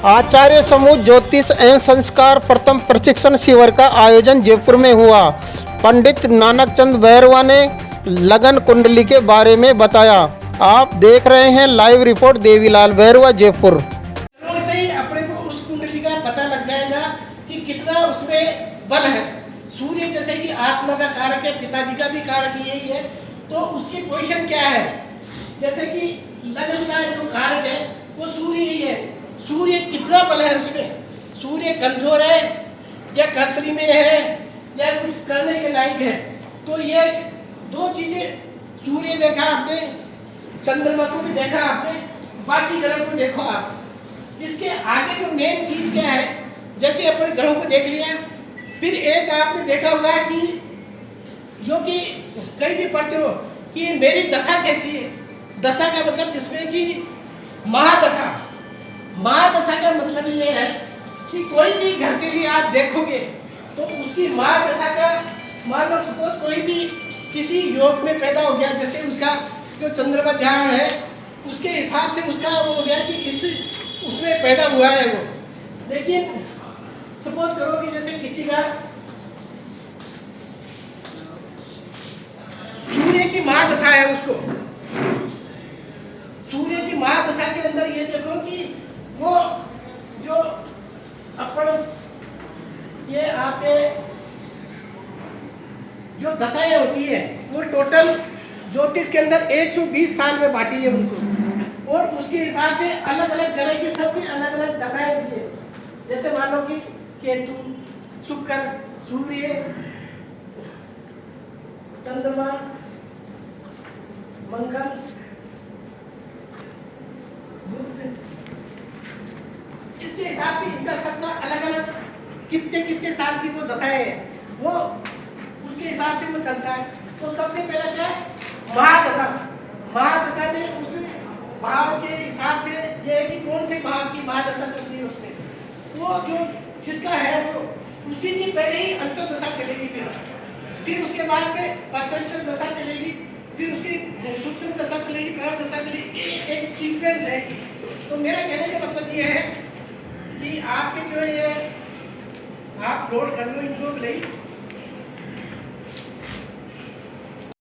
आचार्य समूह ज्योतिष एवं संस्कार प्रथम प्रशिक्षण शिविर का आयोजन जयपुर में हुआ। पंडित नानक चंद भैरवा ने लगन कुंडली के बारे में बताया। आप देख रहे हैं लाइव रिपोर्ट देवीलाल भैरवा जयपुर। से ही अपने को उस कुंडली का पता लग जाएगा कि कितना उसमें बल है। सूर्य जैसे कि आत्मा का कारक है, पिताजी का भी कारक यही है, तो उसकी पोजीशन क्या है। जैसे कि लगन का जो कारक है वो सूर्य ही है। सूर्य कितना बल है उसमें, सूर्य कमजोर है या कर्तरी में है या कुछ करने के लायक है। तो ये दो चीजें, सूर्य देखा आपने, चंद्रमा को भी देखा आपने, बाकी ग्रह को देखो आप। इसके आगे जो मेन चीज क्या है, जैसे अपने ग्रहों को देख लिया, फिर एक आपने देखा होगा कि जो कि कहीं भी पढ़ते हो कि मेरी दशा कैसी है। दशा का मतलब जिसमें कि महादशा, महादशा का मतलब ये है कि कोई भी घर के लिए आप देखोगे तो उसकी महादशा का, मान लो सपोज कोई भी किसी योग में पैदा हो गया, जैसे उसका जो चंद्रमा जहाँ है उसके हिसाब से उसका वो हो गया कि इस उसमें पैदा हुआ है वो। लेकिन सपोज करो कि जैसे किसी का सूर्य की महादशा है, उसको सूर्य की महादशा के अंदर ये देखो कि वो जो अपन ये आपके जो दशाएं होती है वो टोटल ज्योतिष के अंदर 120 साल में बांटी है उनको, और उसके हिसाब से अलग अलग ग्रह की सबकी अलग अलग दशाएं दी है। जैसे मान लो कि केतु, शुक्र, सूर्य, चंद्रमा, मंगल, बुध, इसके हिसाब से इनका सबका अलग अलग कितने कितने साल की वो दशाएं हैं, वो उसके हिसाब से वो चलता है। तो सबसे पहला क्या है, महादशा। महादशा में उस भाव के हिसाब से ये है कि कौन से भाव की महादशा चल रही है उसमें, वो जो जिसका है वो उसी की पहले ही अंतर्दशा चलेगी, फिर उसके बाद में पतंचल दशा चलेगी, फिर उसकी सूक्ष्म दशा चलेगी, प्रारंभ दशा चलेगी, एक सीक्वेंस है। तो मेरा कहने का मतलब ये है कि आपके जो ये आप नोट कर लो इनको नहीं,